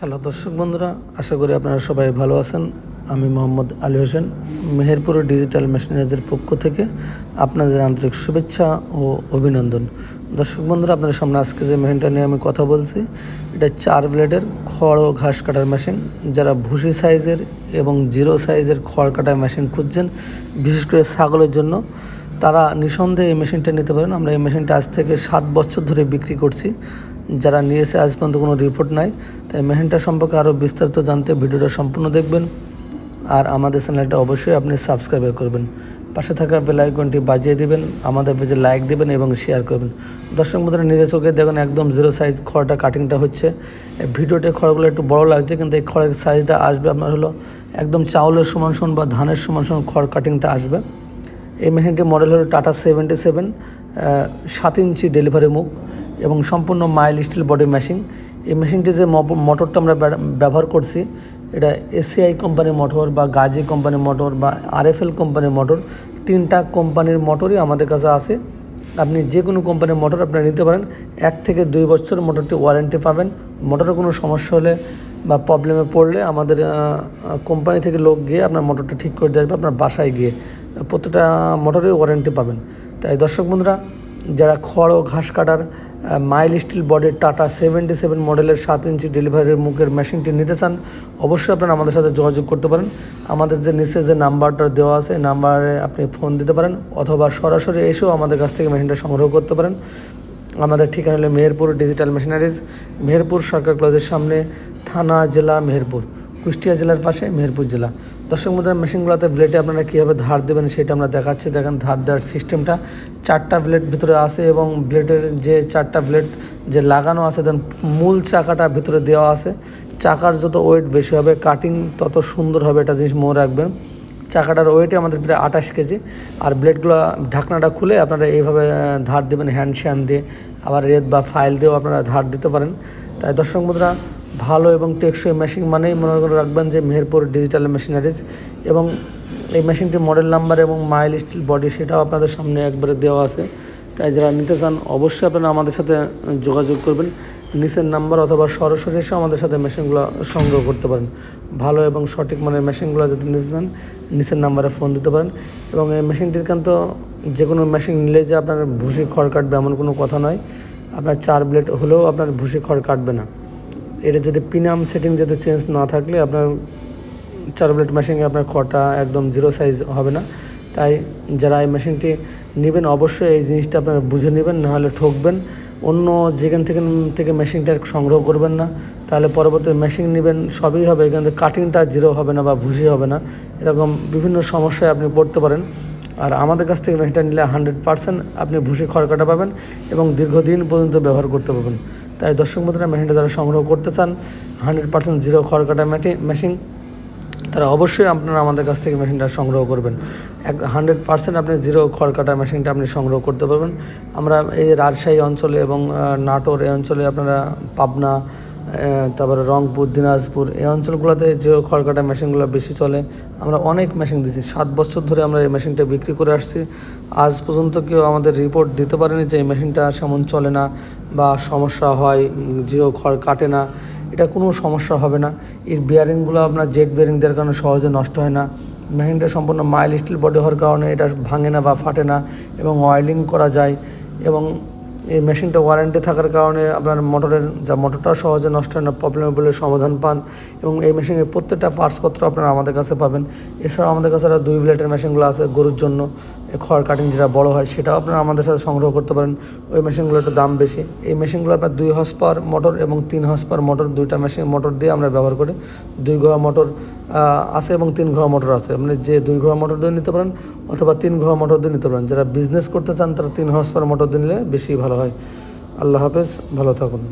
Hello দর্শক বন্ধুরা, আশা করি আপনারা সবাই ভালো আছেন। আমি মোহাম্মদ আলী হোসেন, মেহেরপুর ডিজিটাল মেশিনারিজের পক্ষ থেকে আপনাদের আন্তরিক শুভেচ্ছা ও অভিনন্দন। দর্শক বন্ধুরা, আপনাদের সামনে আজকে যে মেশিনটা নিয়ে আমি কথা বলছি, এটা 4 ব্লেডের খড় ও ঘাস কাটার মেশিন। যারা ভুসি সাইজের এবং জিরো সাইজের খড় কাটার মেশিন খুঁজছেন, বিশেষ করে ছাগলের জন্য, তারা নিঃসন্দেহে এই মেশিনটা নিতে পারেন। আমরা এই মেশিনটা আজ থেকে 7 বছর ধরে বিক্রি করছি। যারা নিয়েছে আজ পর্যন্ত কোনো রিপোর্ট নাই। তাই মেশিনটা সম্পর্কে আরও বিস্তারিত জানতে ভিডিওটা সম্পূর্ণ দেখবেন, আর আমাদের চ্যানেলটা অবশ্যই আপনি সাবস্ক্রাইব করবেন। পাশে থাকা বেল আইকনটি বাজিয়ে দিবেন, আমাদের পেজে লাইক দিবেন এবং শেয়ার করবেন। দর্শক বন্ধুরা, নিজের চোখে দেখুন একদম জিরো সাইজ খড়টা কাটিংটা হচ্ছে। ভিডিওতে খড়গুলো একটু বড় লাগছে, কিন্তু এই খড়ের সাইজটা আসবে আপনার হলো একদম চাউলের সমান সমান বা ধানের সমান সমান খড় কাটিংটা আসবে। এই মেশিনটির মডেল হলো টাটা 77, 7 ইঞ্চি ডেলিভারি মুখ এবং সম্পূর্ণ মাইল স্টিল বডি মেশিন। এই মেশিনটি যে মোটরটা আমরা ব্যবহার করছি, এটা এসিআই কোম্পানির মোটর বা গাজি কোম্পানির মোটর বা আরএফএল কোম্পানির মোটর, 3টা কোম্পানির মোটরই আমাদের কাছে আছে। আপনি যে কোনো কোম্পানির মোটর আপনারা নিতে পারেন। 1 থেকে 2 বছর মোটরটি ওয়ারেন্টি পাবেন। মোটরের কোনো সমস্যা হলে বা প্রবলেমে পড়লে আমাদের কোম্পানি থেকে লোক গিয়ে আপনার মোটরটা ঠিক করে দেবে আপনার বাসায় গিয়ে। প্রত্যেকটা মোটরেই ওয়ারেন্টি পাবেন। তাই দর্শক বন্ধুরা, যারা খড় ও ঘাস কাটার মাইল স্টিল বডির টাটা 77 মডেলের 7 ইঞ্চি ডেলিভারি মুখের মেশিনটি নিতে চান, অবশ্যই আপনারা আমাদের সাথে যোগাযোগ করতে পারেন। আমাদের যে নিচে যে নাম্বারটা দেওয়া আছে, নাম্বারে আপনি ফোন দিতে পারেন, অথবা সরাসরি এসেও আমাদের কাছ থেকে মেশিনটা সংগ্রহ করতে পারেন। আমাদের ঠিকানা হলো মেহেরপুর ডিজিটাল মেশিনারিজ, মেহেরপুর সরকার কলেজের সামনে, থানা জেলা মেহেরপুর, কুষ্টিয়া জেলার পাশে মেহেরপুর জেলা। দর্শক বন্ধুরা, মেশিনগুলোতে ব্লেডে আপনারা কীভাবে ধার দেবেন সেটা আমরা দেখাচ্ছি। দেখেন ধার দেওয়ার সিস্টেমটা, 4টা ব্লেড ভিতরে আছে এবং ব্লেডের যে 4টা ব্লেড যে লাগানো আছে, দেন মূল চাকাটা ভিতরে দেওয়া আছে। চাকার যত ওয়েট বেশি হবে, কাটিং তত সুন্দর হবে, এটা জিনিস মনে রাখবেন। চাকাটার ওয়েটে আমাদের প্রায় 28 কেজি। আর ব্লেডগুলো ঢাকনাটা খুলে আপনারা এইভাবে ধার দেবেন, হ্যান্ড শ্যান দিয়ে, আবার রেত বা ফাইল দিয়েও আপনারা ধার দিতে পারেন। তাই দর্শক বন্ধুরা, ভালো এবং টেকসই মেশিন মানেই মনে করে রাখবেন যে মেহেরপুর ডিজিটাল মেশিনারিজ। এবং এই মেশিনটির মডেল নাম্বার এবং মাইল স্টিল বডি সেটাও আপনাদের সামনে একবারে দেওয়া আছে। তাই যারা নিতে চান অবশ্যই আপনারা আমাদের সাথে যোগাযোগ করবেন। নিচের নাম্বার অথবা সরাসরি এসে আমাদের সাথে মেশিনগুলো সংগ্রহ করতে পারেন। ভালো এবং সঠিক মানের মেশিনগুলো যদি নিতে চান, নিচের নাম্বারে ফোন দিতে পারেন। এবং এই মেশিনটির কিন্তু যে কোনো মেশিন নিলে যে আপনার ভুসি খড় কাটবে এমন কোনো কথা নয়। আপনার 4 ব্লেড হলেও আপনার ভুসি খড় কাটবে না। এটা যদি পিনাম সেটিং যদি চেঞ্জ না থাকলে আপনার 4 ব্লেড মেশিনে আপনার খড়টা একদম জিরো সাইজ হবে না। তাই যারা এই মেশিনটি নেবেন অবশ্যই এই জিনিসটা আপনারা বুঝে নেবেন, নাহলে ঠকবেন। অন্য যেখান থেকে মেশিনটা সংগ্রহ করবেন না, তাহলে পরবর্তী মেশিন নেবেন সবই হবে, এখান থেকে কাটিংটা জিরো হবে না বা ভুসি হবে না। এরকম বিভিন্ন সমস্যায় আপনি পড়তে পারেন। আর আমাদের কাছ থেকে মেশিনটা নিলে 100% আপনি ভুসি খড় কাটা পাবেন এবং দীর্ঘদিন পর্যন্ত ব্যবহার করতে পারবেন। তাই দর্শক বন্ধুরা, মেশিনটা যারা সংগ্রহ করতে চান 100% জিরো খড় কাটা মেশিন, তারা অবশ্যই আপনারা আমাদের কাছ থেকে মেশিনটা সংগ্রহ করবেন। 100% আপনি জিরো খড় কাটা মেশিনটা আপনি সংগ্রহ করতে পারবেন। আমরা এই রাজশাহী অঞ্চলে এবং নাটোর এই অঞ্চলে, আপনারা পাবনা, তারপরে রংপুর, দিনাজপুর এই অঞ্চলগুলোতে যে খড় কাটা মেশিনগুলো বেশি চলে। আমরা অনেক মেশিন দিচ্ছি, 7 বছর ধরে আমরা এই মেশিনটা বিক্রি করে আসছি। আজ পর্যন্ত কেউ আমাদের রিপোর্ট দিতে পারেনি যে এই মেশিনটা সেমন চলে না বা সমস্যা হয়, জিরো খড় কাটে না। এটা কোনো সমস্যা হবে না। এর বিয়ারিংগুলো আপনার জেট বিয়ারিং দেওয়ার কারণে সহজে নষ্ট হয় না। মেশিনটা সম্পূর্ণ মাইল স্টিল বডি হওয়ার কারণে এটা ভাঙে না বা ফাটে না এবং অয়েলিং করা যায়। এবং এই মেশিনটা ওয়ারেন্টি থাকার কারণে আপনার মোটরটা সহজে নষ্ট হয় না, প্রবলেম বলে সমাধান পান। এবং এই মেশিনের প্রত্যেকটা পার্টসপত্র আপনারা আমাদের কাছে পাবেন। এছাড়াও আমাদের কাছে 2 ব্লেডের মেশিনগুলো আছে গরুর জন্য, খড় কাটিং যেটা বড় হয়, সেটাও আপনারা আমাদের সাথে সংগ্রহ করতে পারেন। ওই মেশিনগুলো একটু দাম বেশি। এই মেশিনগুলো আপনার 2 হর্স পাওয়ার মোটর এবং 3 হর্স পাওয়ার মোটর, 2টা মেশিন মোটর দিয়ে আমরা ব্যবহার করি। 2 ঘোড়া মোটর আছে এবং 3 ঘোড়া মোটর আছে। আপনি যে 2 ঘোড়া মোটর দিয়ে নিতে পারেন অথবা 3 ঘোড়া মোটর দিয়ে নিতে পারেন। যারা বিজনেস করতে চান তারা 3 হর্স পাওয়ার মোটর দিয়ে নিলে বেশি ভালো হয়। আল্লাহ হাফেজ, ভালো থাকুন।